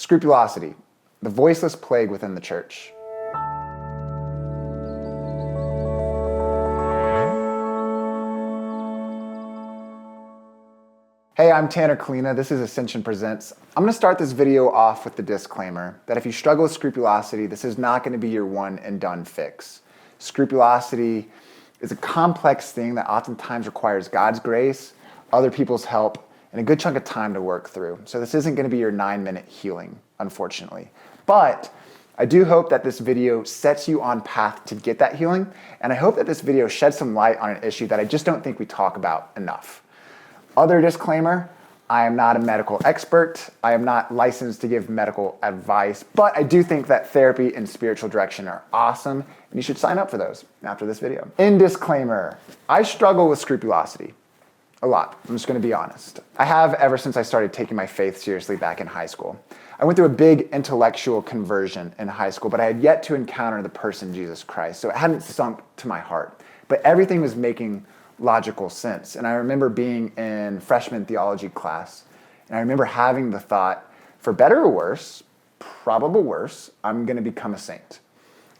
Scrupulosity, the voiceless plague within the church. Hey, I'm Kalina. This is Ascension Presents. I'm going to start this video off with the disclaimer that if you struggle with scrupulosity, this is not going to be your one and done fix. Scrupulosity is a complex thing that oftentimes requires God's grace, other people's help, and a good chunk of time to work through. So this isn't going to be your 9-minute healing, unfortunately. But I do hope that this video sets you on path to get that healing, and I hope that this video sheds some light on an issue that I just don't think we talk about enough. Other disclaimer, I am not a medical expert. I am not licensed to give medical advice, but I do think that therapy and spiritual direction are awesome, and you should sign up for those after this video. In disclaimer, I struggle with scrupulosity a lot. I'm just gonna be honest. I have ever since I started taking my faith seriously back in high school. I went through a big intellectual conversion in high school, but I had yet to encounter the person Jesus Christ, so it hadn't sunk to my heart. But everything was making logical sense. And I remember being in freshman theology class, and I remember having the thought, for better or worse, probable worse, I'm gonna become a saint.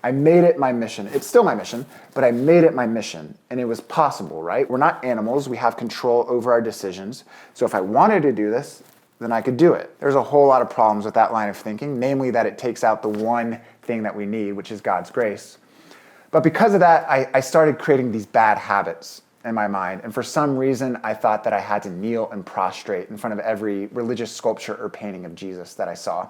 I made it my mission. It's still my mission, but I made it my mission, and it was possible, right? We're not animals, we have control over our decisions. So if I wanted to do this, then I could do it. There's a whole lot of problems with that line of thinking, namely that it takes out the one thing that we need, which is God's grace. But because of that, I started creating these bad habits in my mind. And for some reason, I thought that I had to kneel and prostrate in front of every religious sculpture or painting of Jesus that I saw.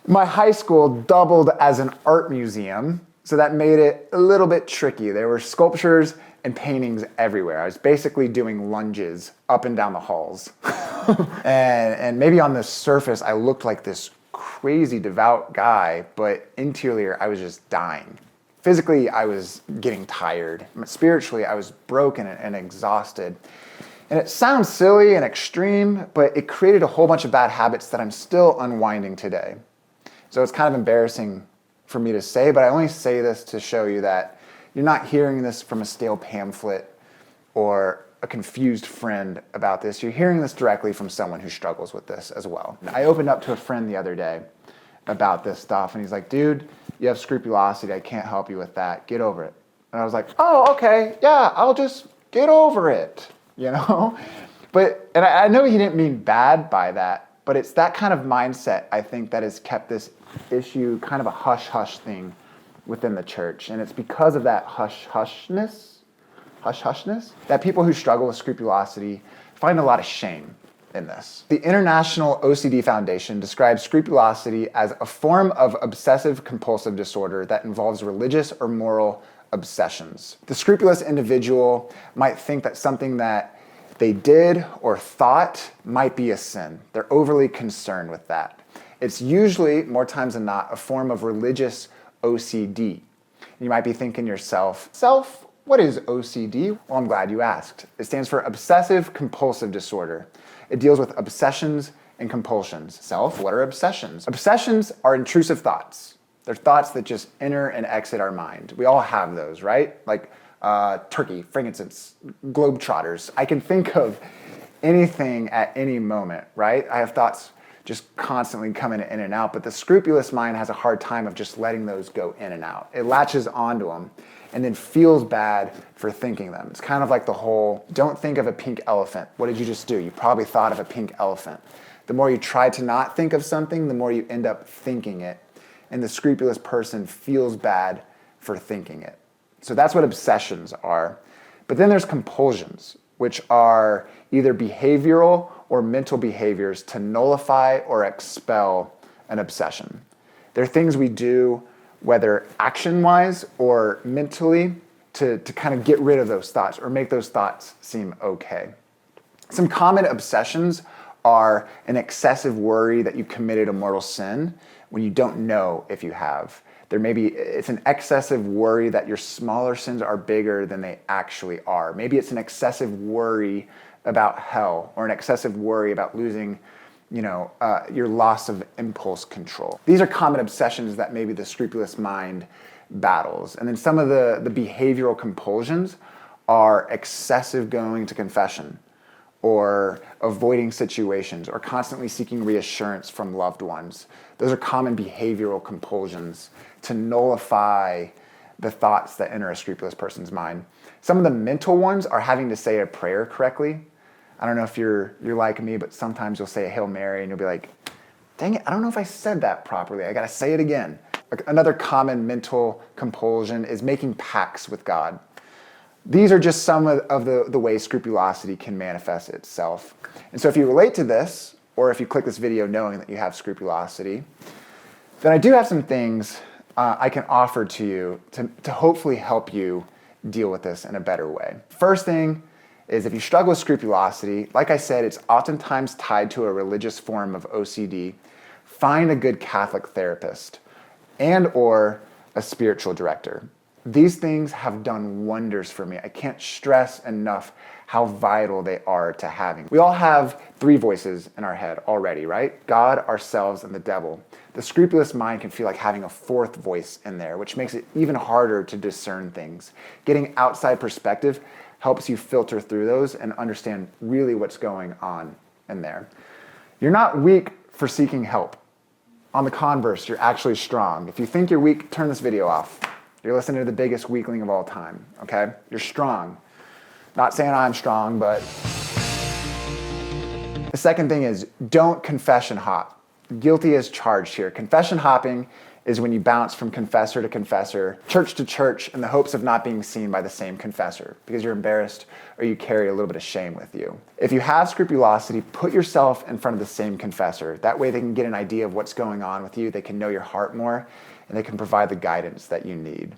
My high school doubled as an art museum, so that made it a little bit tricky. There were sculptures and paintings everywhere. I was basically doing lunges up and down the halls. and maybe on the surface, I looked like this crazy devout guy, but interiorly, I was just dying. Physically, I was getting tired. Spiritually, I was broken and exhausted. And it sounds silly and extreme, but it created a whole bunch of bad habits that I'm still unwinding today. So it's kind of embarrassing for me to say, but I only say this to show you that you're not hearing this from a stale pamphlet or a confused friend about this. You're hearing this directly from someone who struggles with this as well. I opened up to a friend the other day about this stuff, and he's like, dude, you have scrupulosity, I can't help you with that, get over it. And I was like, oh, okay, yeah, I'll just get over it, you know? And I know he didn't mean bad by that, but it's that kind of mindset, I think, that has kept this issue kind of a hush-hush thing within the church. And it's because of that hush-hushness, that people who struggle with scrupulosity find a lot of shame in this. The International OCD Foundation describes scrupulosity as a form of obsessive compulsive disorder that involves religious or moral obsessions. The scrupulous individual might think that something that they did or thought might be a sin. They're overly concerned with that. It's usually, more times than not, a form of religious OCD. You might be thinking to yourself, what is OCD? Well, I'm glad you asked. It stands for obsessive compulsive disorder. It deals with obsessions and compulsions. What are obsessions? Obsessions are intrusive thoughts. They're thoughts that just enter and exit our mind. We all have those, right? Like turkey, frankincense, globetrotters. I can think of anything at any moment, right? I have thoughts just constantly coming in and out, but the scrupulous mind has a hard time of just letting those go in and out. It latches onto them and then feels bad for thinking them. It's kind of like the whole, don't think of a pink elephant. What did you just do? You probably thought of a pink elephant. The more you try to not think of something, the more you end up thinking it. And the scrupulous person feels bad for thinking it. So that's what obsessions are. But then there's compulsions, which are either behavioral or mental behaviors to nullify or expel an obsession. They're things we do, whether action-wise or mentally, to kind of get rid of those thoughts or make those thoughts seem okay. Some common obsessions are an excessive worry that you committed a mortal sin when you don't know if you have. It's an excessive worry that your smaller sins are bigger than they actually are. Maybe it's an excessive worry about hell or an excessive worry about losing your loss of impulse control. These are common obsessions that maybe the scrupulous mind battles. And then some of the behavioral compulsions are excessive going to confession or avoiding situations, or constantly seeking reassurance from loved ones. Those are common behavioral compulsions to nullify the thoughts that enter a scrupulous person's mind. Some of the mental ones are having to say a prayer correctly. I don't know if you're like me, but sometimes you'll say a Hail Mary and you'll be like, dang it, I don't know if I said that properly. I gotta say it again. Another common mental compulsion is making pacts with God. These are just some of the ways scrupulosity can manifest itself. And so if you relate to this, or if you click this video knowing that you have scrupulosity, then I do have some things I can offer to you to hopefully help you deal with this in a better way. First thing is, if you struggle with scrupulosity, like I said, it's oftentimes tied to a religious form of OCD. Find a good Catholic therapist and or a spiritual director. These things have done wonders for me. I can't stress enough how vital they are to having. We all have three voices in our head already, right? God, ourselves, and the devil. The scrupulous mind can feel like having a fourth voice in there, which makes it even harder to discern things. Getting outside perspective helps you filter through those and understand really what's going on in there. You're not weak for seeking help. On the converse, you're actually strong. If you think you're weak, turn this video off. You're listening to the biggest weakling of all time, okay? You're strong. Not saying I'm strong, but... The second thing is, don't confession hop. Guilty as charged here. Confession hopping is when you bounce from confessor to confessor, church to church, in the hopes of not being seen by the same confessor because you're embarrassed or you carry a little bit of shame with you. If you have scrupulosity, put yourself in front of the same confessor. That way they can get an idea of what's going on with you, they can know your heart more, and they can provide the guidance that you need.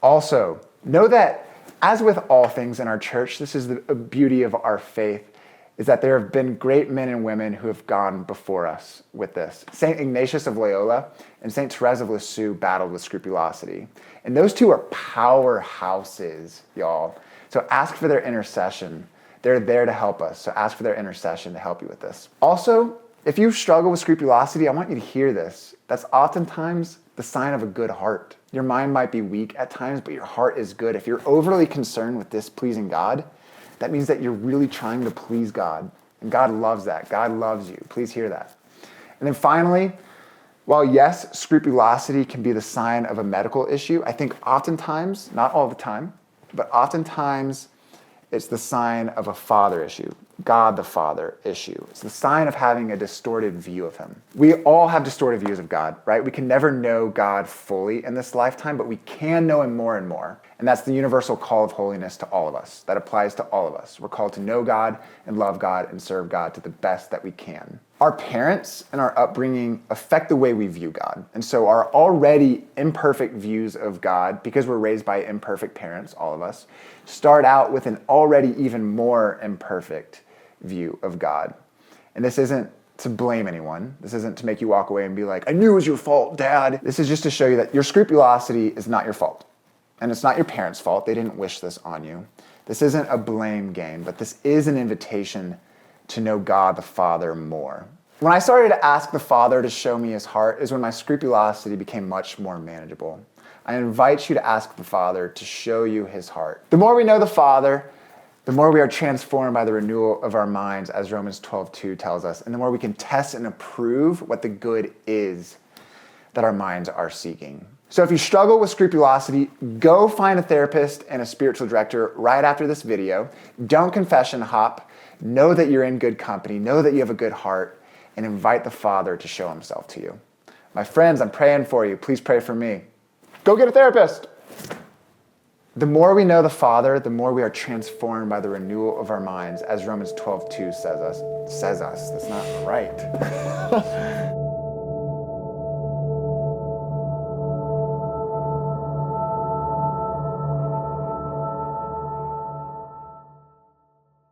Also, know that as with all things in our church, this is the beauty of our faith, is that there have been great men and women who have gone before us with this. St. Ignatius of Loyola and St. Therese of Lisieux battled with scrupulosity. And those two are powerhouses, y'all. So ask for their intercession. They're there to help us. So ask for their intercession to help you with this. Also, if you struggle with scrupulosity, I want you to hear this. That's oftentimes the sign of a good heart. Your mind might be weak at times, but your heart is good. If you're overly concerned with displeasing God, that means that you're really trying to please God. And God loves that. God loves you. Please hear that. And then finally, while yes, scrupulosity can be the sign of a medical issue, I think oftentimes, not all the time, but oftentimes it's the sign of a father issue. God the Father issue. It's the sign of having a distorted view of him. We all have distorted views of God, right? We can never know God fully in this lifetime, but we can know him more and more. And that's the universal call of holiness to all of us. That applies to all of us. We're called to know God and love God and serve God to the best that we can. Our parents and our upbringing affect the way we view God. And so our already imperfect views of God, because we're raised by imperfect parents, all of us, start out with an already even more imperfect view of God. And this isn't to blame anyone. This isn't to make you walk away and be like, I knew it was your fault, Dad. This is just to show you that your scrupulosity is not your fault. And it's not your parents' fault. They didn't wish this on you. This isn't a blame game, but this is an invitation to know God the Father more. When I started to ask the Father to show me his heart is when my scrupulosity became much more manageable. I invite you to ask the Father to show you his heart. The more we know the Father, the more we are transformed by the renewal of our minds, as Romans 12:2 tells us, and the more we can test and approve what the good is that our minds are seeking. So if you struggle with scrupulosity, go find a therapist and a spiritual director right after this video. Don't confession hop. Know that you're in good company. Know that you have a good heart, and invite the Father to show himself to you. My friends, I'm praying for you. Please pray for me. Go get a therapist. The more we know the Father, the more we are transformed by the renewal of our minds, as Romans 12:2 says us. That's not right.